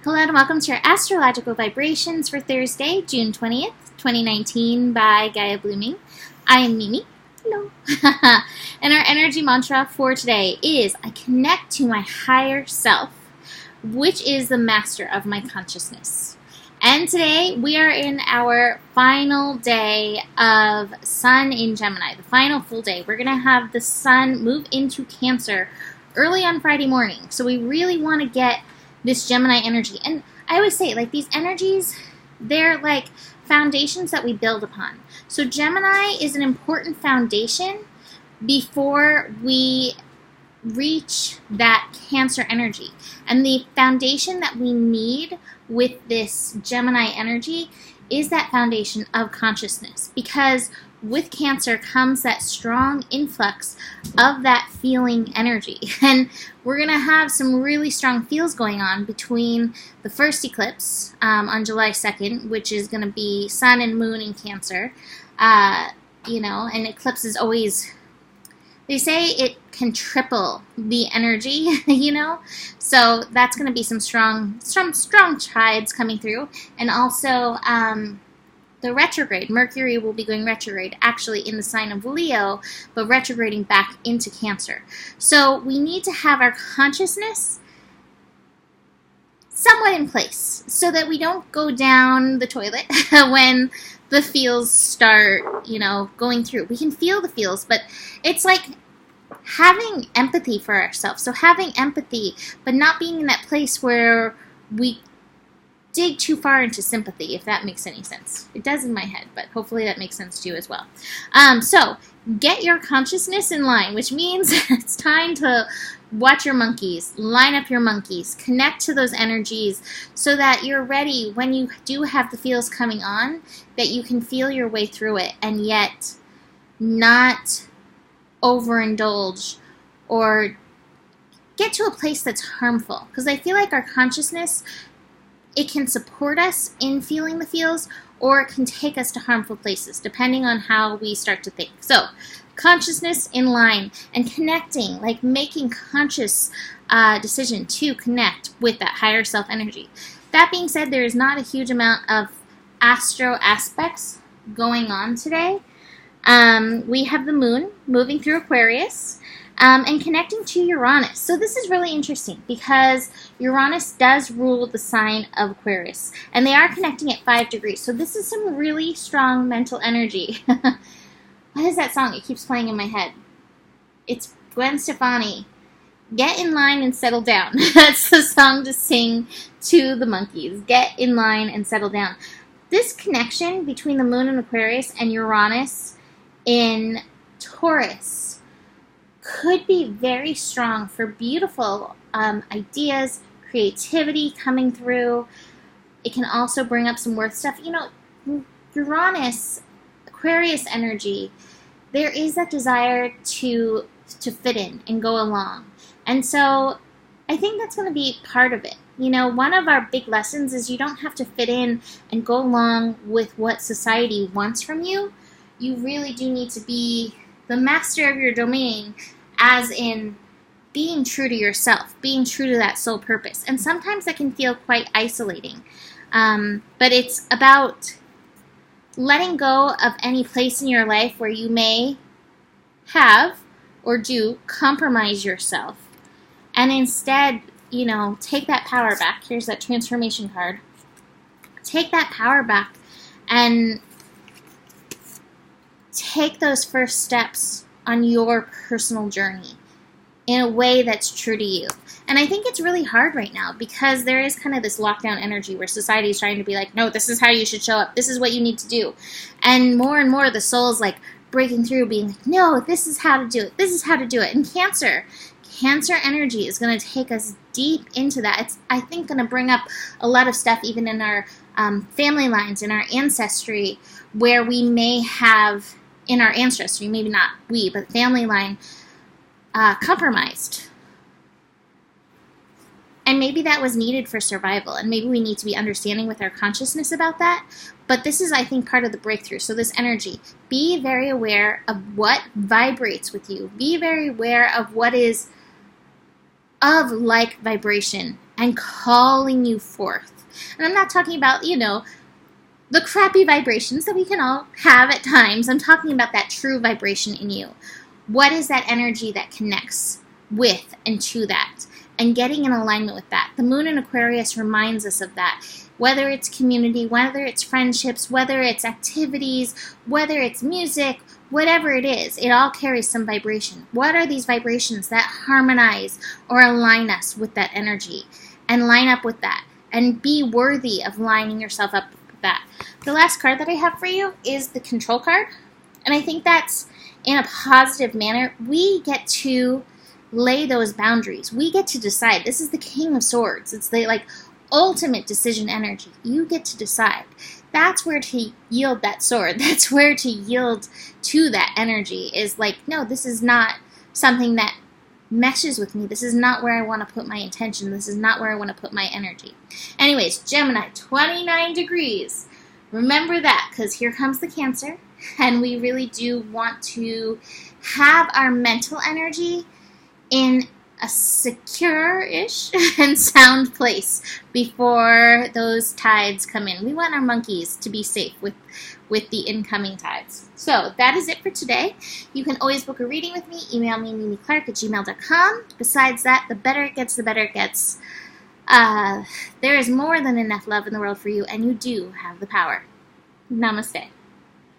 Hello and welcome to your astrological vibrations for Thursday, June 20th, 2019 by Gaia Blooming. I am Mimi. Hello. And our energy mantra for today is I connect to my higher self, which is the master of my consciousness. And today we are in our final day of Sun in Gemini, the final full day. We're going to have the Sun move into Cancer early on Friday morning. So we really want to get this Gemini energy. And I always say, like, these energies, they're like foundations that we build upon. So Gemini is an important foundation before we reach that Cancer energy. And the foundation that we need with this Gemini energy is that foundation of consciousness, because with Cancer comes that strong influx of that feeling energy. And we're going to have some really strong feels going on between the first eclipse on July 2nd, which is going to be Sun and Moon in Cancer. And eclipse is always, they say it can triple the energy, So that's going to be some strong tides coming through. And also, the retrograde, Mercury will be going retrograde actually in the sign of Leo, but retrograding back into Cancer. So we need to have our consciousness somewhat in place so that we don't go down the toilet when the feels start, going through. We can feel the feels, but it's like having empathy for ourselves. So having empathy, but not being in that place where we dig too far into sympathy, if that makes any sense. It does in my head, but hopefully that makes sense to you as well. So get your consciousness in line, which means it's time to watch your monkeys, line up your monkeys, connect to those energies so that you're ready when you do have the feels coming on, that you can feel your way through it and yet not overindulge or get to a place that's harmful. Because I feel like our consciousness, it can support us in feeling the feels, or it can take us to harmful places, depending on how we start to think. So, consciousness in line and connecting, like making conscious decision to connect with that higher self energy. That being said, there is not a huge amount of astro aspects going on today. We have the moon moving through Aquarius and connecting to Uranus. So this is really interesting because Uranus does rule the sign of Aquarius, and they are connecting at 5 degrees. So this is some really strong mental energy. What is that song? It keeps playing in my head. It's Gwen Stefani. Get in line and settle down. That's the song to sing to the monkeys. Get in line and settle down. This connection between the moon in Aquarius and Uranus in Taurus could be very strong for beautiful ideas, creativity coming through. It can also bring up some worth stuff. Uranus, Aquarius energy, there is that desire to fit in and go along. And so I think that's going to be part of it. One of our big lessons is you don't have to fit in and go along with what society wants from you. You really do need to be the master of your domain, as in being true to yourself, being true to that soul purpose. And sometimes that can feel quite isolating. But it's about letting go of any place in your life where you may have or do compromise yourself. And instead, take that power back. Here's that transformation card. Take that power back and take those first steps on your personal journey in a way that's true to you. And I think it's really hard right now because there is kind of this lockdown energy where society is trying to be like, no, this is how you should show up. This is what you need to do. And more the soul is like breaking through, being like, no, this is how to do it. This is how to do it. And Cancer energy is going to take us deep into that. It's, I think, going to bring up a lot of stuff even in our family lines, in our ancestry, where we may have, in our ancestry, maybe not we, but family line, compromised. And maybe that was needed for survival, and maybe we need to be understanding with our consciousness about that. But this is, I think, part of the breakthrough. So this energy, be very aware of what vibrates with you. Be very aware of what is of like vibration and calling you forth. And I'm not talking about, the crappy vibrations that we can all have at times. I'm talking about that true vibration in you. What is that energy that connects with and to that? And getting in alignment with that. The moon in Aquarius reminds us of that. Whether it's community, whether it's friendships, whether it's activities, whether it's music, whatever it is, it all carries some vibration. What are these vibrations that harmonize or align us with that energy? And line up with that. And be worthy of lining yourself up with that. The last card that I have for you is the Control card. And I think that's in a positive manner. We get to lay those boundaries. We get to decide. This is the King of Swords. It's the ultimate decision energy. You get to decide. That's where to yield that sword. That's where to yield to that energy is no, this is not something that meshes with me. This is not where I want to put my intention. This is not where I want to put my energy. Anyways, Gemini, 29 degrees. Remember that, because here comes the Cancer, and we really do want to have our mental energy in a secure-ish and sound place before those tides come in. We want our monkeys to be safe with the incoming tides. So that is it for today. You can always book a reading with me. Email me, mimiclark@gmail.com. Besides that, the better it gets, the better it gets. There is more than enough love in the world for you, and you do have the power. Namaste.